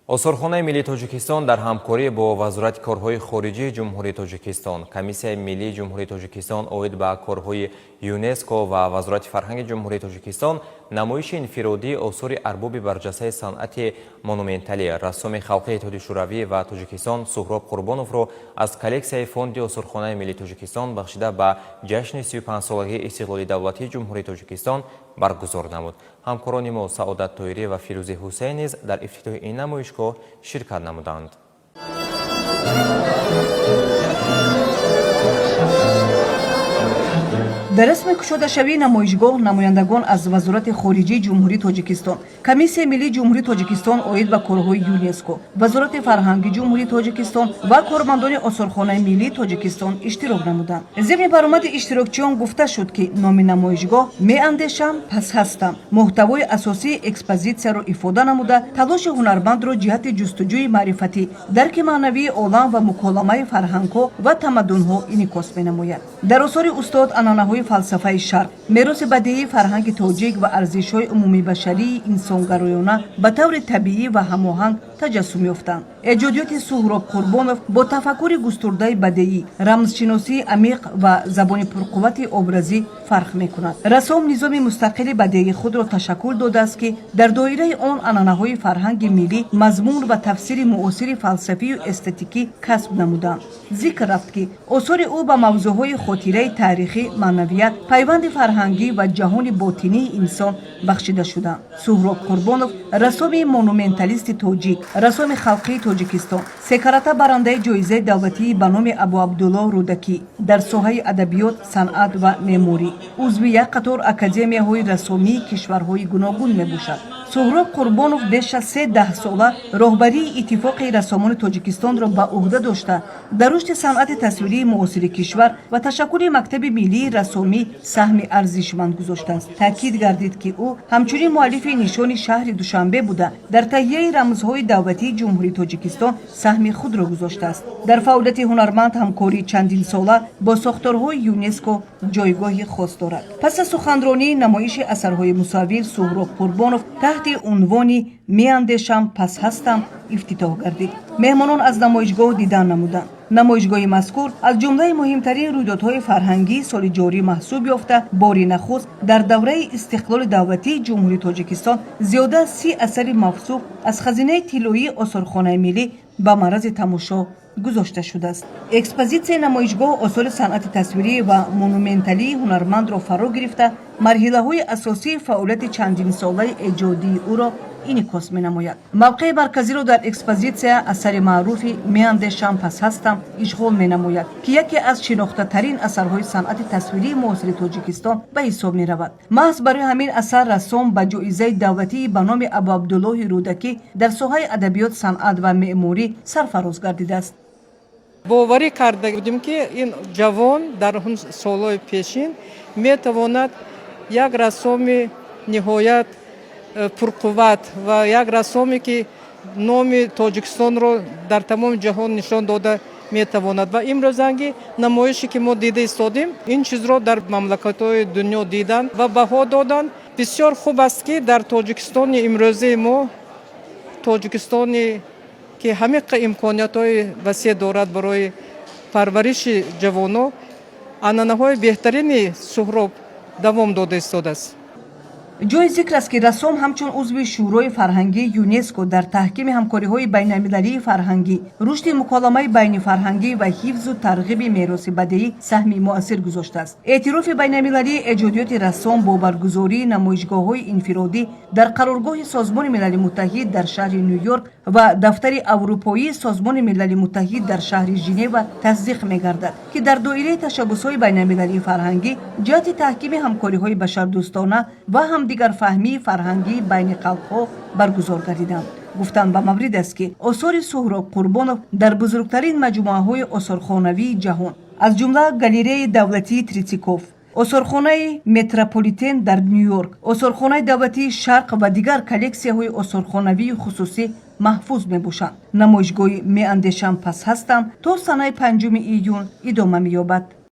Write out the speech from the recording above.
осорхонаи миллии Тоҷикистон дар ҳамкорӣ бо Вазорати корҳои хориҷии Ҷумҳурии Тоҷикистон, Комиссияи миллии Ҷумҳурии Тоҷикистон оид ба корҳои ЮНЕСКО ва Вазорати фарҳанги Ҷумҳурии Тоҷикистон намоиши инфиродии осори арбоби барҷастаи санъати монументалӣ рассоми халқии Иттиҳоди Шӯравӣ ва Тоҷикистон Суҳроб Қурбоновро аз коллексияи фонди осорхонаи миллии Тоҷикистон бахшида ба ҷашни 35-солагии истиқлоли давлатии Ҷумҳурии Тоҷикистон баргузор намуд. ҳамкорони мо Саодат Тоирӣ ва Фирӯзи Ҳусейн низ дар ифтитоҳи ин намоишгоҳ ширкат намуданд. дар расми кушодашавии намоишгоҳ намояндагон аз Вазорати хориҷии Ҷумҳурии Тоҷикистон, Комиссияи миллии Ҷумҳурии Тоҷикистон оид ба корҳои ЮНЕСКО, Вазорати фарҳанги Ҷумҳурии Тоҷикистон ва кормандони осорхонаи миллии Тоҷикистон иштирок намуданд. зимни баромади иштирокчиён гуфта шуд, ки номи намоишгоҳ «Меандешам, пас ҳастам» муҳтавои асосии экспозитсияро ифода намуда, талоши ҳунармандро ҷиҳати ҷустуҷӯи маърифатӣ, дарки маънавии олам ва муколамаи фарҳангҳо ва тамаддунҳо инъикос менамояд. дар осори устод анъанаҳои фалсафаи шарқ, мероси бадеии фарҳанги тоҷик ва арзишҳои умумибашарии инсонгароёна ба таври табиӣ ва ҳамоҳанг таҷассум ёфтанд. эҷодиёти Суҳроб Қурбонов бо тафаккури густурдаи бадеӣ, рамзшиносии амиқ ва забони пурқуввати образӣ фарқ мекунад. Рассом низоми мустақили бадеии худро ташаккул додааст, ки дар доираи он анъанаҳои фарҳанги миллӣ мазмун ва тафсири муосири фалсафию эстетикӣ касб намуданд. зикр рафт, ки осори ӯ ба мавзӯъҳои хотираи таърихӣ, маънавият, пайванди фарҳангӣ ва ҷаҳони ботинии инсон бахшида шуданд. Суҳроб Қурбонов рассоми монументалисти тоҷик, рассоми халқии Тоҷикистон, секарата барандаи ҷоизаи давлатии ба номи Абу Абдуллоҳ Рӯдакӣ дар соҳаи адабиёт, санъат ва меъморӣ, узви як қатор академияҳои рассомии кишварҳои гуногун мебошад. Суҳроб Қурбонов беш аз 3 даҳсола роҳбарии Иттифоқи рассомони Тоҷикистонро ба уҳда дошта, дар рушди санъати тасвирии муосири кишвар ва ташаккули Мактаби миллии рассомӣ саҳми арзишманд гузоштааст. таъкид гардид, ки ӯ ҳамчунин муаллифи нишони шаҳри Душанбе буда, дар таҳияи рамзҳои давлатии Ҷумҳурии Тоҷикистон саҳми худро гузоштааст. дар фаъолияти ҳунарманд ҳамкории чандин сола бо сохторҳои ЮНЕСКО ҷойгоҳи хос дорад. пас аз суханронии намоиши асарҳои мусаввир, Суҳроб Қурбонов таҳти унвони «Меандешам, пас ҳастам» ифтитоҳ гардид. меҳмонон аз намоишгоҳ дидан намуданд. намоишгоҳи мазкур аз ҷумлаи муҳимтарин рӯйдодҳои фарҳангии соли ҷорӣ маҳсуб ёфта, бори нахуст дар давраи истиқлоли давлатии Ҷумҳурии Тоҷикистон зиёда аз 30 асари мавсуф аз хазинаи тиллоии осорхонаи миллӣ ба маърази тамошо гузошта шудааст. экспозитсияи намоишгоҳ осори санъати тасвирӣ ва монументалии ҳунармандро фаро гирифта, марҳилаҳои асосии фаъолияти чандинсолаи эҷодии ӯро инъикос менамояд. мавқеи марказиро дар экспозитсия асари маъруфи «Меандешам, пас ҳастам» ишғол менамояд, ки яке аз шинохтатарин асарҳои санъати тасвирии муосири Тоҷикистон ба ҳисоб меравад. маҳз барои ҳамин асар расsom ба ҷоизаи давлатии ба номи Абу Абдуллоҳи Рӯдакӣ дар соҳаи адабиёт, санъат ва меъморӣ сарфароз гардидааст. боварӣ карда будем, ки ин ҷавон дар он солҳои пешин метавонад як рассоми ниҳоят пурқувват ва як рассоме, ки номи Тоҷикистонро дар тамоми ҷаҳон нишон дода метавонад. ва имрӯзанги намоише, ки мо дида истодем, ин чизро дар мамлакатҳои дунё дидан ва баҳо додан. бисёр хуб аст, ки дар Тоҷикистони имрӯзаи мо, Тоҷикистони ки ҳамин имкониятҳои васеъ дорад барои парвариши ҷавонон, анъанаҳои беҳтарини Суҳроб давом дода истодааст. ҷои зикр аст, ки рассом ҳамчун узви шӯрои фарҳангии ЮНЕСКО дар таҳкими ҳамкориҳои байналмилалии фарҳангӣ, рушди муколамаи байнифарҳангӣ ва ҳифзу тарғиби мероси бадеӣ саҳми муассир гузоштааст. эътирофи байналмилалии эҷодиёти рассом бо баргузории намоишгоҳҳои инфиродӣ дар қароргоҳи Созмони Милали Муттаҳид дар шаҳри Ню-Йорк ва дафтари Аврупоии Созмони Милали Муттаҳид дар шаҳри Женева тасдиқ мегардад, ки дар доираи ташаббусҳои байналмилалии фарҳангӣ ҷиҳати таҳкими ҳамкориҳои башардӯстона ва ҳамдигарфаҳмии фарҳангии байни халқҳо баргузор гардиданд. гуфтанд ба маврид аст, ки осори Суҳроб Қурбонов дар бузургтарин маҷмӯаҳои осорхонавии ҷаҳон, аз ҷумла галереяи давлатии Тритсиков, осорхонаи Метрополитен дар Ню-Йорк, осорхонаи давлатии Шарқ ва дигар коллексияҳои осорхонавии хусусӣ маҳфуз мебошанд. намоишгоҳи «Меандешам, пас ҳастам» то санаи 5 июн идома меёбад.